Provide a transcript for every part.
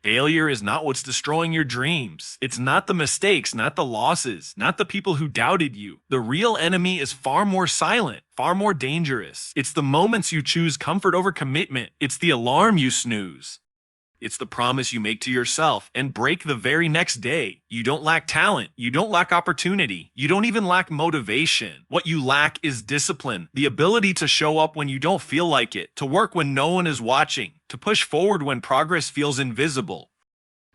Failure is not what's destroying your dreams. It's not the mistakes, not the losses, not the people who doubted you. The real enemy is far more silent, far more dangerous. It's the moments you choose comfort over commitment. It's the alarm you snooze. It's the promise you make to yourself and break the very next day. You don't lack talent. You don't lack opportunity. You don't even lack motivation. What you lack is discipline, the ability to show up when you don't feel like it, to work when no one is watching, to push forward when progress feels invisible.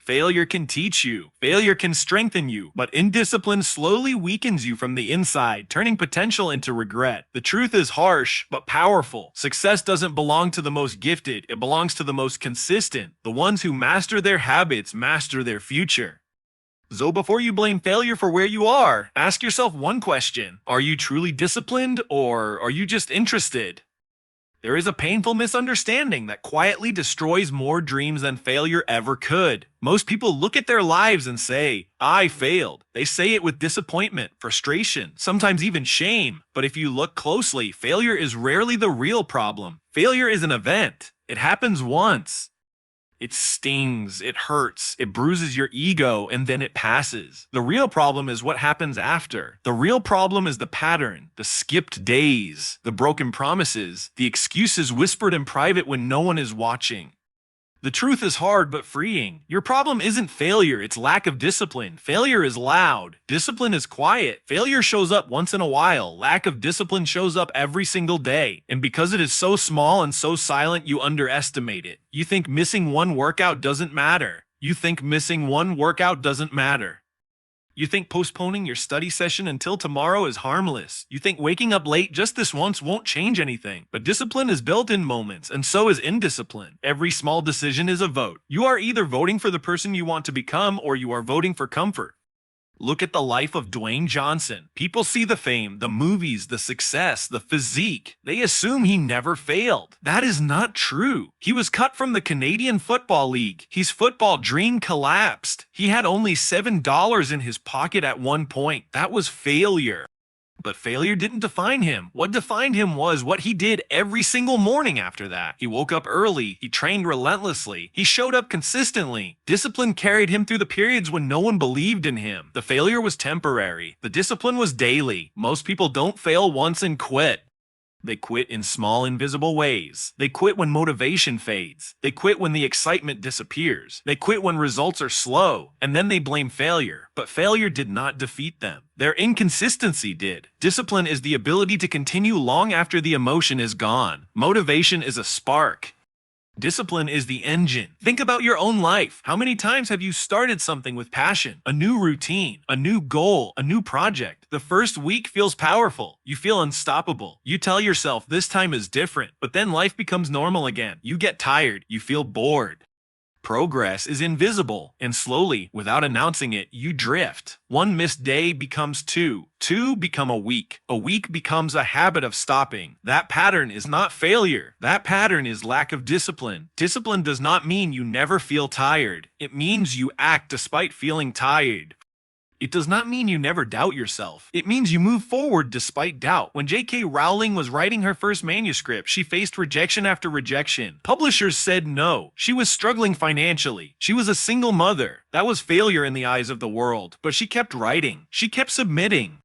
Failure can teach you, failure can strengthen you, but indiscipline slowly weakens you from the inside, turning potential into regret. The truth is harsh, but powerful. Success doesn't belong to the most gifted, it belongs to the most consistent. The ones who master their habits master their future. So before you blame failure for where you are, ask yourself one question. Are you truly disciplined, or are you just interested? There is a painful misunderstanding that quietly destroys more dreams than failure ever could. Most people look at their lives and say, I failed. They say it with disappointment, frustration, sometimes even shame. But if you look closely, failure is rarely the real problem. Failure is an event. It happens once. It stings, it hurts, it bruises your ego, and then it passes. The real problem is what happens after. The real problem is the pattern, the skipped days, the broken promises, the excuses whispered in private when no one is watching. The truth is hard but freeing. Your problem isn't failure, it's lack of discipline. Failure is loud. Discipline is quiet. Failure shows up once in a while. Lack of discipline shows up every single day. And because it is so small and so silent, you underestimate it. You think missing one workout doesn't matter. You think missing one workout doesn't matter. You think postponing your study session until tomorrow is harmless. You think waking up late just this once won't change anything. But discipline is built in moments, and so is indiscipline. Every small decision is a vote. You are either voting for the person you want to become, or you are voting for comfort. Look at the life of Dwayne Johnson. People see the fame, the movies, the success, the physique. They assume he never failed. That is not true. He was cut from the Canadian Football League. His football dream collapsed. He had only $7 in his pocket at one point. That was failure. But failure didn't define him. What defined him was what he did every single morning after that. He woke up early, he trained relentlessly, he showed up consistently. Discipline carried him through the periods when no one believed in him. The failure was temporary. The discipline was daily. Most people don't fail once and quit. They quit in small, invisible ways. They quit when motivation fades. They quit when the excitement disappears. They quit when results are slow. And then they blame failure. But failure did not defeat them. Their inconsistency did. Discipline is the ability to continue long after the emotion is gone. Motivation is a spark. Discipline is the engine. Think about your own life. How many times have you started something with passion? A new routine, a new goal, a new project. The first week feels powerful. You feel unstoppable. You tell yourself this time is different, but then life becomes normal again. You get tired. You feel bored. Progress is invisible, and slowly, without announcing it, you drift. One missed day becomes two. Two become a week. A week becomes a habit of stopping. That pattern is not failure. That pattern is lack of discipline. Discipline does not mean you never feel tired. It means you act despite feeling tired. It does not mean you never doubt yourself. It means you move forward despite doubt. When J.K. Rowling was writing her first manuscript, she faced rejection after rejection. Publishers said no. She was struggling financially. She was a single mother. That was failure in the eyes of the world. But she kept writing. She kept submitting.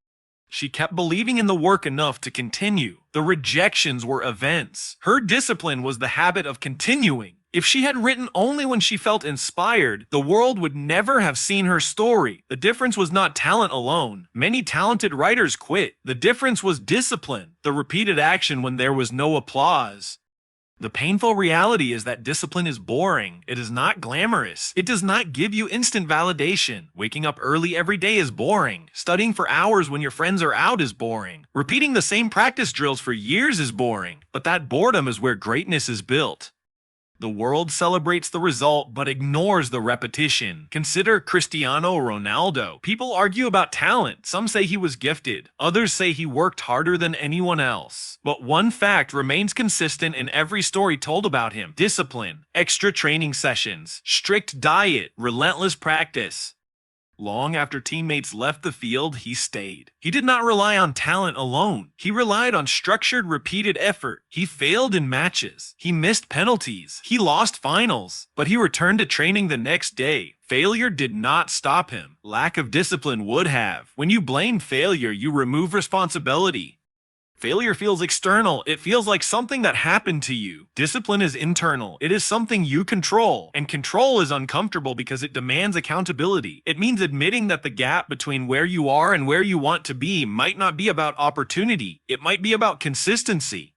She kept believing in the work enough to continue. The rejections were events. Her discipline was the habit of continuing. If she had written only when she felt inspired, the world would never have seen her story. The difference was not talent alone. Many talented writers quit. The difference was discipline, the repeated action when there was no applause. The painful reality is that discipline is boring. It is not glamorous. It does not give you instant validation. Waking up early every day is boring. Studying for hours when your friends are out is boring. Repeating the same practice drills for years is boring. But that boredom is where greatness is built. The world celebrates the result but ignores the repetition. Consider Cristiano Ronaldo. People argue about talent. Some say he was gifted. Others say he worked harder than anyone else. But one fact remains consistent in every story told about him: discipline, extra training sessions, strict diet, relentless practice. Long after teammates left the field, he stayed. He did not rely on talent alone. He relied on structured, repeated effort. He failed in matches. He missed penalties. He lost finals. But he returned to training the next day. Failure did not stop him. Lack of discipline would have. When you blame failure, you remove responsibility. Failure feels external. It feels like something that happened to you. Discipline is internal. It is something you control. And control is uncomfortable because it demands accountability. It means admitting that the gap between where you are and where you want to be might not be about opportunity. It might be about consistency.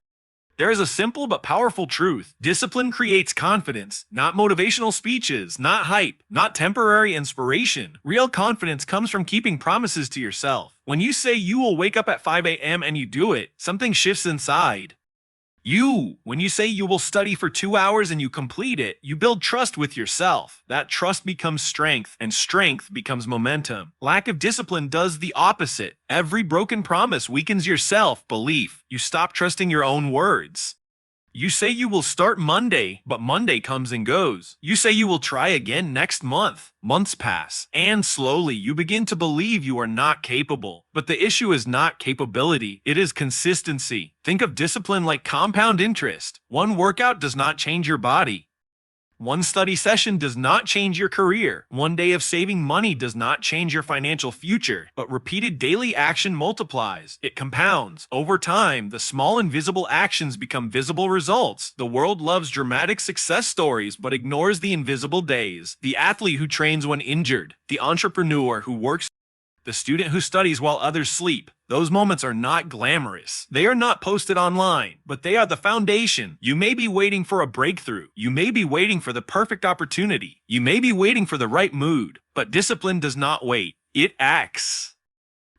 There is a simple but powerful truth. Discipline creates confidence, not motivational speeches, not hype, not temporary inspiration. Real confidence comes from keeping promises to yourself. When you say you will wake up at 5 a.m. and you do it, something shifts inside. When you say you will study for 2 hours and you complete it, you build trust with yourself. That trust becomes strength, and strength becomes momentum. Lack of discipline does the opposite. Every broken promise weakens your self-belief. You stop trusting your own words. You say you will start Monday, but Monday comes and goes. You say you will try again next month. Months pass, and slowly you begin to believe you are not capable. But the issue is not capability, it is consistency. Think of discipline like compound interest. One workout does not change your body. One study session does not change your career. One day of saving money does not change your financial future. But repeated daily action multiplies. It compounds. Over time, the small invisible actions become visible results. The world loves dramatic success stories but ignores the invisible days. The athlete who trains when injured. The entrepreneur who works. The student who studies while others sleep. Those moments are not glamorous. They are not posted online, but they are the foundation. You may be waiting for a breakthrough. You may be waiting for the perfect opportunity. You may be waiting for the right mood. But discipline does not wait. It acts.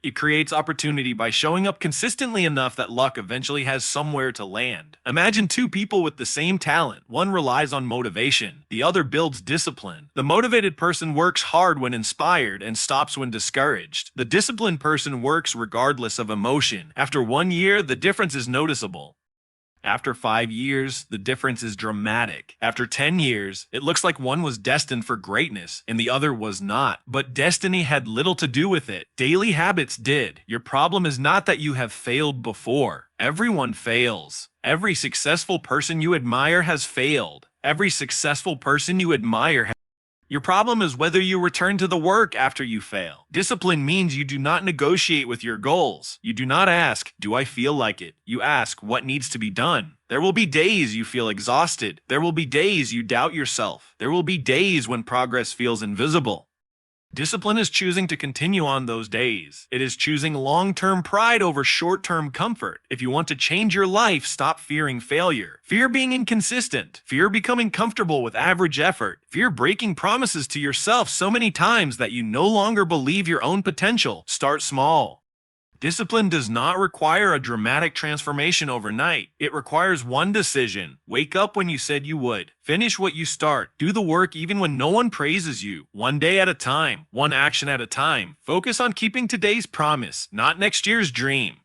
It creates opportunity by showing up consistently enough that luck eventually has somewhere to land. Imagine two people with the same talent. One relies on motivation. The other builds discipline. The motivated person works hard when inspired and stops when discouraged. The disciplined person works regardless of emotion. After 1 year, the difference is noticeable. After 5 years, the difference is dramatic. After 10 years, it looks like one was destined for greatness and the other was not. But destiny had little to do with it. Daily habits did. Your problem is not that you have failed before. Everyone fails. Every successful person you admire has failed. Every successful person you admire has. Your problem is whether you return to the work after you fail. Discipline means you do not negotiate with your goals. You do not ask, do I feel like it? You ask, what needs to be done? There will be days you feel exhausted. There will be days you doubt yourself. There will be days when progress feels invisible. Discipline is choosing to continue on those days. It is choosing long-term pride over short-term comfort. If you want to change your life, stop fearing failure. Fear being inconsistent. Fear becoming comfortable with average effort. Fear breaking promises to yourself so many times that you no longer believe your own potential. Start small. Discipline does not require a dramatic transformation overnight. It requires one decision. Wake up when you said you would. Finish what you start. Do the work even when no one praises you. One day at a time. One action at a time. Focus on keeping today's promise, not next year's dream.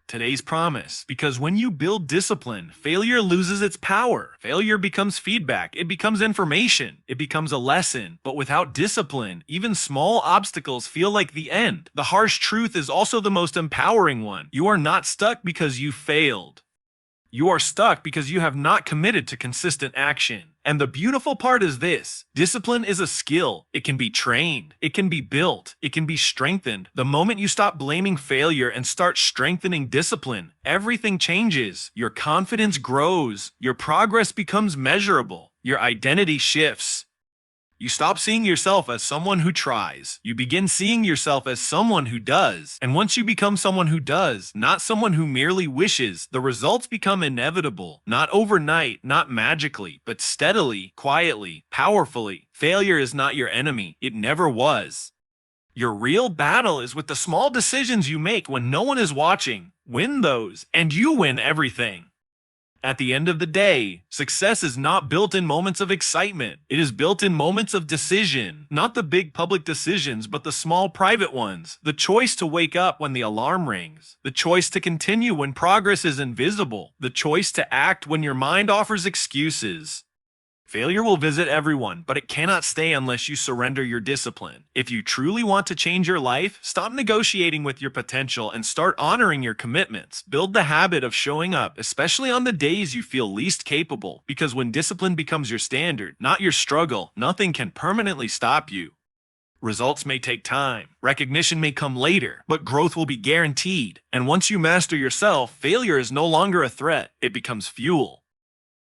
Today's promise. Because when you build discipline, failure loses its power. Failure becomes feedback. It becomes information. It becomes a lesson. But without discipline, even small obstacles feel like the end. The harsh truth is also the most empowering one. You are not stuck because you failed. You are stuck because you have not committed to consistent action. And the beautiful part is this: discipline is a skill. It can be trained. It can be built. It can be strengthened. The moment you stop blaming failure and start strengthening discipline, everything changes. Your confidence grows. Your progress becomes measurable. Your identity shifts. You stop seeing yourself as someone who tries. You begin seeing yourself as someone who does. And once you become someone who does, not someone who merely wishes, the results become inevitable. Not overnight, not magically, but steadily, quietly, powerfully. Failure is not your enemy. It never was. Your real battle is with the small decisions you make when no one is watching. Win those, and you win everything. At the end of the day, success is not built in moments of excitement. It is built in moments of decision. Not the big public decisions, but the small private ones. The choice to wake up when the alarm rings. The choice to continue when progress is invisible. The choice to act when your mind offers excuses. Failure will visit everyone, but it cannot stay unless you surrender your discipline. If you truly want to change your life, stop negotiating with your potential and start honoring your commitments. Build the habit of showing up, especially on the days you feel least capable, because when discipline becomes your standard, not your struggle, nothing can permanently stop you. Results may take time, recognition may come later, but growth will be guaranteed. And once you master yourself, failure is no longer a threat, it becomes fuel.